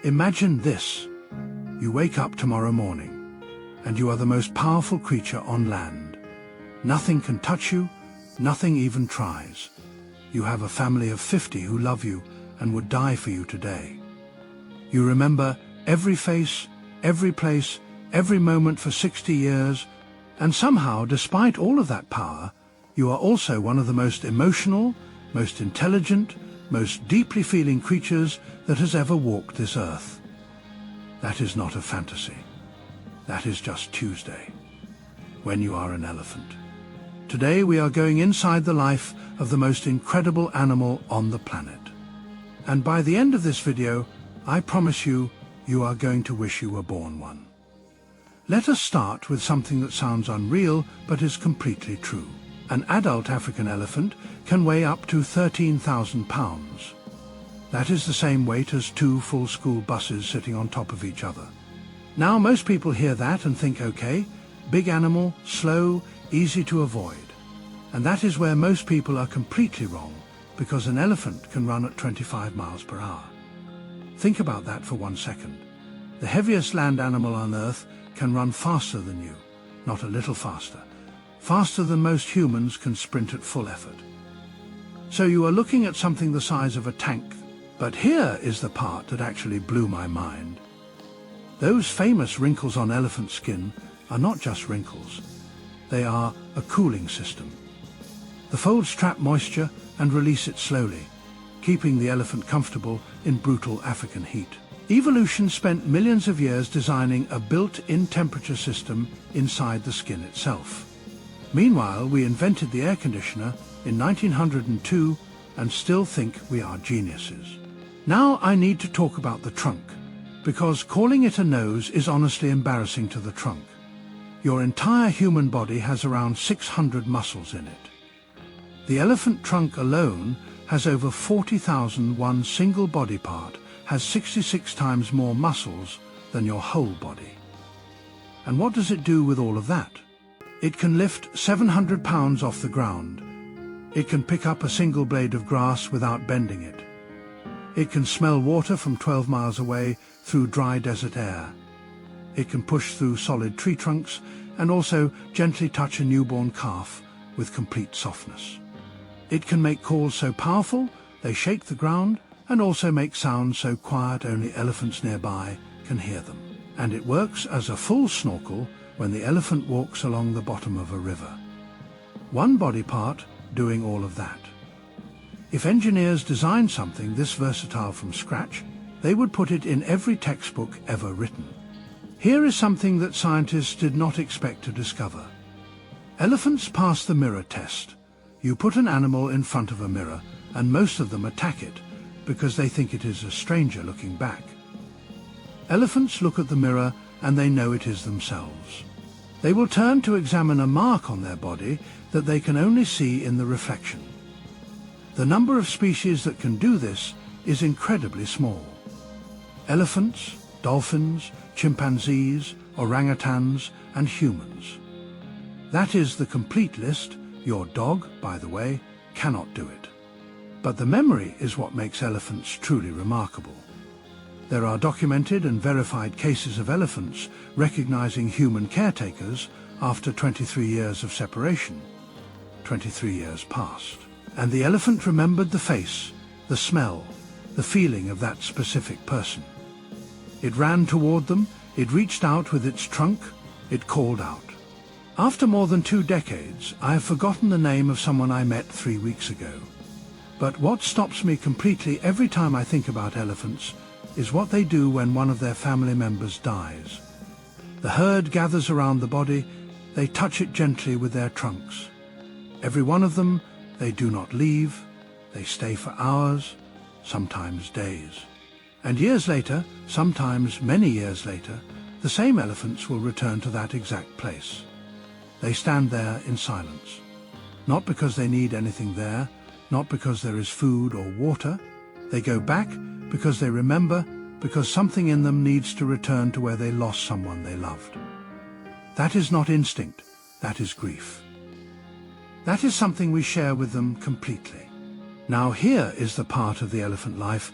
Imagine this. You wake up tomorrow morning, and you are the most powerful creature on land. Nothing can touch you, nothing even tries. You have a family of 50 who love you and would die for you today. You remember every face, every place, every moment for 60 years, and somehow, despite all of that power, you are also one of the most emotional, most intelligent, most deeply feeling creatures that has ever walked this earth. That is not a fantasy. That is just Tuesday, when you are an elephant. Today we are going inside the life of the most incredible animal on the planet. And by the end of this video, I promise you, you are going to wish you were born one. Let us start with something that sounds unreal, but is completely true. An adult African elephant can weigh up to 13,000 pounds. That is the same weight as 2 full school buses sitting on top of each other. Now most people hear that and think, okay, big animal, slow, easy to avoid. And that is where most people are completely wrong, because an elephant can run at 25 miles per hour. Think about that for 1 second. The heaviest land animal on Earth can run faster than you, not a little faster. Faster than most humans can sprint at full effort. So you are looking at something the size of a tank. But here is the part that actually blew my mind. Those famous wrinkles on elephant skin are not just wrinkles. They are a cooling system. The folds trap moisture and release it slowly, keeping the elephant comfortable in brutal African heat. Evolution spent millions of years designing a built-in temperature system inside the skin itself. Meanwhile, we invented the air conditioner in 1902 and still think we are geniuses. Now I need to talk about the trunk, because calling it a nose is honestly embarrassing to the trunk. Your entire human body has around 600 muscles in it. The elephant trunk alone has over 40,000. One single body part has 66 times more muscles than your whole body. And what does it do with all of that? It can lift 700 pounds off the ground. It can pick up a single blade of grass without bending it. It can smell water from 12 miles away through dry desert air. It can push through solid tree trunks and also gently touch a newborn calf with complete softness. It can make calls so powerful they shake the ground and also make sounds so quiet only elephants nearby can hear them. And it works as a full snorkel when the elephant walks along the bottom of a river. One body part doing all of that. If engineers designed something this versatile from scratch, they would put it in every textbook ever written. Here is something that scientists did not expect to discover. Elephants pass the mirror test. You put an animal in front of a mirror, and most of them attack it because they think it is a stranger looking back. Elephants look at the mirror and they know it is themselves. They will turn to examine a mark on their body that they can only see in the reflection. The number of species that can do this is incredibly small. Elephants, dolphins, chimpanzees, orangutans, and humans. That is the complete list. Your dog, by the way, cannot do it. But the memory is what makes elephants truly remarkable. There are documented and verified cases of elephants recognizing human caretakers after 23 years of separation. 23 years passed. And the elephant remembered the face, the smell, the feeling of that specific person. It ran toward them, it reached out with its trunk, it called out. After more than 2 decades, I have forgotten the name of someone I met 3 weeks ago. But what stops me completely every time I think about elephants is what they do when one of their family members dies. The herd gathers around the body, they touch it gently with their trunks. Every one of them, they do not leave, they stay for hours, sometimes days. And years later, sometimes many years later, the same elephants will return to that exact place. They stand there in silence, not because they need anything there, not because there is food or water. They go back because they remember, because something in them needs to return to where they lost someone they loved. That is not instinct, that is grief. That is something we share with them completely. Now here is the part of the elephant life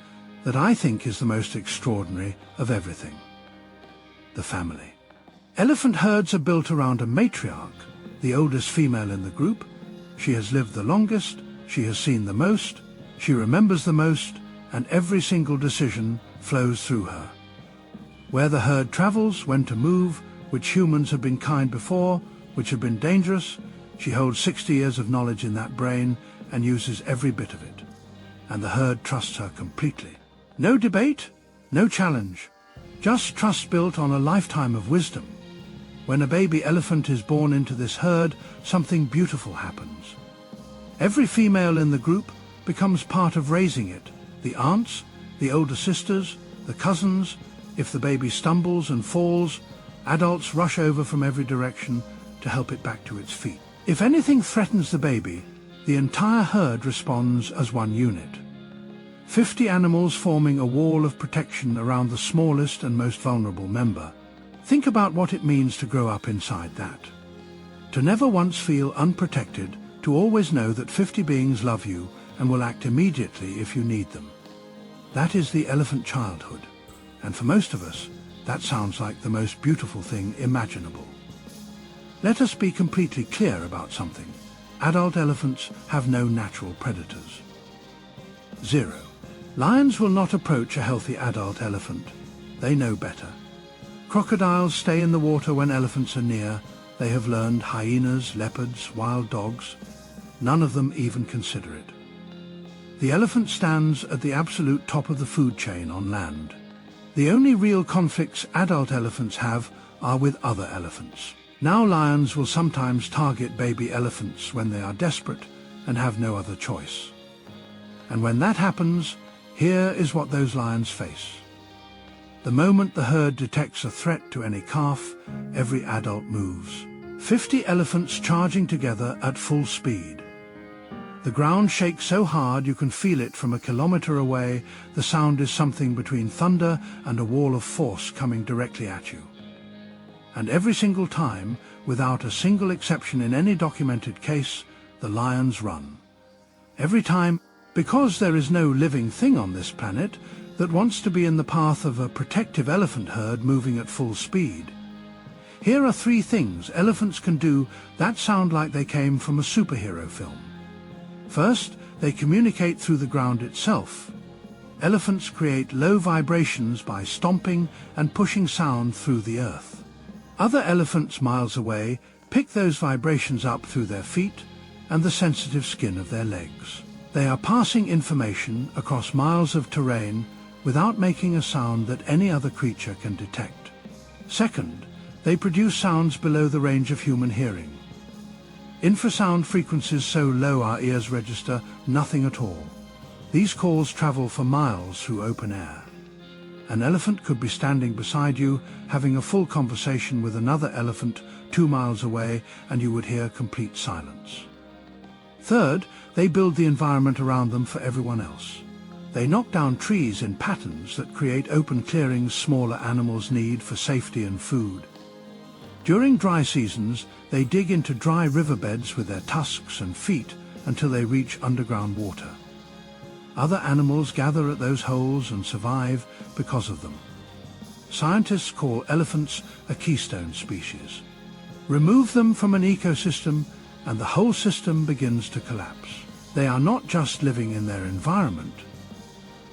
that I think is the most extraordinary of everything: the family. Elephant herds are built around a matriarch, the oldest female in the group. She has lived the longest, she has seen the most, she remembers the most, and every single decision flows through her. Where the herd travels, when to move, which humans have been kind before, which have been dangerous, she holds 60 years of knowledge in that brain and uses every bit of it. And the herd trusts her completely. No debate, no challenge, just trust built on a lifetime of wisdom. When a baby elephant is born into this herd, something beautiful happens. Every female in the group becomes part of raising it. The aunts, the older sisters, the cousins. If the baby stumbles and falls, adults rush over from every direction to help it back to its feet. If anything threatens the baby, the entire herd responds as one unit. 50 animals forming a wall of protection around the smallest and most vulnerable member. Think about what it means to grow up inside that. To never once feel unprotected, to always know that 50 beings love you and will act immediately if you need them. That is the elephant childhood. And for most of us, that sounds like the most beautiful thing imaginable. Let us be completely clear about something. Adult elephants have no natural predators. 0. Lions will not approach a healthy adult elephant. They know better. Crocodiles stay in the water when elephants are near. They have learned hyenas, leopards, wild dogs. None of them even consider it. The elephant stands at the absolute top of the food chain on land. The only real conflicts adult elephants have are with other elephants. Now lions will sometimes target baby elephants when they are desperate and have no other choice. And when that happens, here is what those lions face. The moment the herd detects a threat to any calf, every adult moves. 50 elephants charging together at full speed. The ground shakes so hard you can feel it from a kilometer away. The sound is something between thunder and a wall of force coming directly at you. And every single time, without a single exception in any documented case, the lions run. Every time, because there is no living thing on this planet that wants to be in the path of a protective elephant herd moving at full speed. Here are 3 things elephants can do that sound like they came from a superhero film. First, they communicate through the ground itself. Elephants create low vibrations by stomping and pushing sound through the earth. Other elephants miles away pick those vibrations up through their feet and the sensitive skin of their legs. They are passing information across miles of terrain without making a sound that any other creature can detect. Second, they produce sounds below the range of human hearing. Infrasound frequencies so low our ears register nothing at all. These calls travel for miles through open air. An elephant could be standing beside you, having a full conversation with another elephant 2 miles away, and you would hear complete silence. Third, they build the environment around them for everyone else. They knock down trees in patterns that create open clearings smaller animals need for safety and food. During dry seasons, they dig into dry riverbeds with their tusks and feet until they reach underground water. Other animals gather at those holes and survive because of them. Scientists call elephants a keystone species. Remove them from an ecosystem and the whole system begins to collapse. They are not just living in their environment.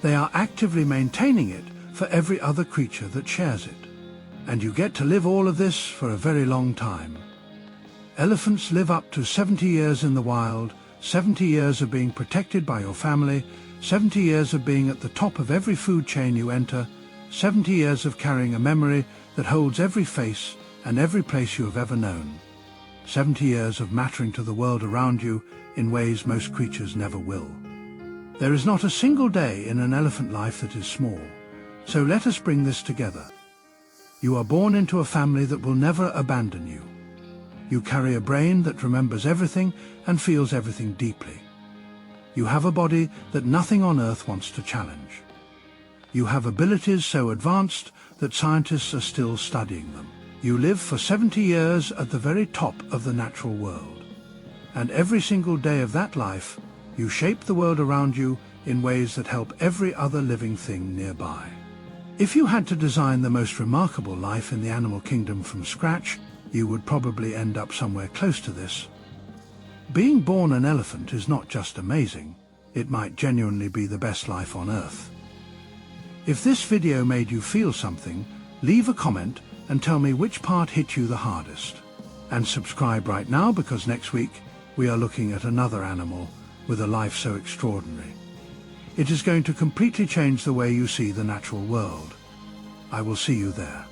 They are actively maintaining it for every other creature that shares it. And you get to live all of this for a very long time. Elephants live up to 70 years in the wild, 70 years of being protected by your family, 70 years of being at the top of every food chain you enter, 70 years of carrying a memory that holds every face and every place you have ever known. 70 years of mattering to the world around you in ways most creatures never will. There is not a single day in an elephant life that is small, so let us bring this together. You are born into a family that will never abandon you. You carry a brain that remembers everything and feels everything deeply. You have a body that nothing on earth wants to challenge. You have abilities so advanced that scientists are still studying them. You live for 70 years at the very top of the natural world. And every single day of that life, you shape the world around you in ways that help every other living thing nearby. If you had to design the most remarkable life in the animal kingdom from scratch, you would probably end up somewhere close to this. Being born an elephant is not just amazing, it might genuinely be the best life on Earth. If this video made you feel something, leave a comment and tell me which part hit you the hardest. And subscribe right now, because next week we are looking at another animal with a life so extraordinary. It is going to completely change the way you see the natural world. I will see you there.